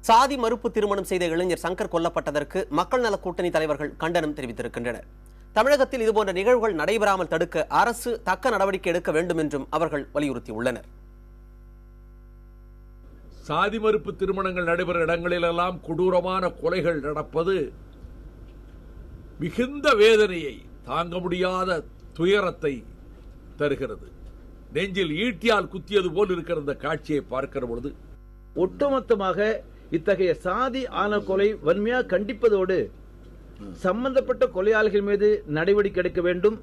சாதி மறுப்பு திருமணம் செய்த இளைஞர் சங்கர் கொல்லப்பட்டதற்கு மக்கள் நல கூட்டணி தலைவர்கள் கண்டனம் தெரிவித்திருக்கின்றனர். தமிழகத்தில் இதுபோன்ற நிகழ்வுகள் நடைபெறாமல் தடுக்க அரசு தக்க நடவடிக்கை எடுக்க வேண்டும் என்றும் அவர்கள் வலியுறுத்தியுள்ளனர். சாதி மறுப்பு திருமணங்கள் நடைபெறும் இடங்களிலெல்லாம் கொடூரமான கொலைகள் நடப்பது மிகுந்த வேதனையை, தாங்க முடியாத துயரத்தை தருகிறது. நெஞ்சில் ஈட்டியால் குத்தியது போல் இருக்கிற இந்த காட்சியை பார்க்கிற பொழுது ஒட்டுமொத்தமாக இத்தகைய சாதி ஆணவ கொலை வன்மையாக கண்டிப்பதோடு சம்பந்தப்பட்ட கொலையாளிகள் மீது நடவடிக்கை எடுக்க வேண்டும்.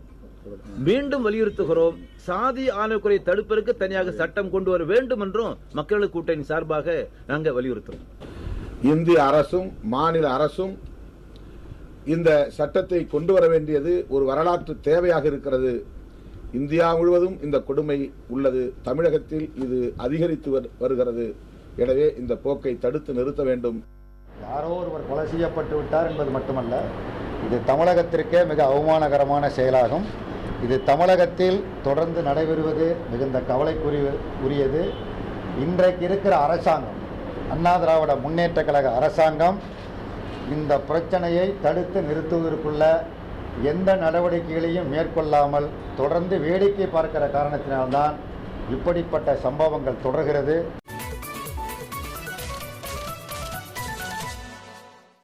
மீண்டும் வலியுறுத்துகிறோம், சாதி ஆணவ கொலை தடுப்பதற்கு தனியாக சட்டம் கொண்டு வர வேண்டும் என்றும் மக்கள் கூட்டணி சார்பாக நாங்கள் வலியுறுத்துறோம். இந்திய அரசும் மாநில அரசும் இந்த சட்டத்தை கொண்டு வர வேண்டியது ஒரு வரலாற்று தேவையாக இருக்கிறது. இந்தியா முழுவதும் இந்த கொடுமை உள்ளது. தமிழகத்தில் இது அதிகரித்து வருகிறது. எனவே இந்த போக்கை தடுத்து நிறுத்த வேண்டும். யாரோ ஒருவர் கொலை செய்யப்பட்டு விட்டார் என்பது மட்டுமல்ல, இது தமிழகத்திற்கே மிக அவமானகரமான செயலாகும். இது தமிழகத்தில் தொடர்ந்து நடைபெறுவது மிகுந்த கவலைக்குரியது. இன்றைக்கு இருக்கிற அரசாங்கம், அண்ணா திராவிட முன்னேற்ற கழக அரசாங்கம், இந்த பிரச்சனையை தடுத்து நிறுத்துவதற்குள்ள எந்த நடவடிக்கைகளையும் மேற்கொள்ளாமல் தொடர்ந்து வேடிக்கை பார்க்கிற காரணத்தினால்தான் இப்படிப்பட்ட சம்பவங்கள் தொடர்கிறது.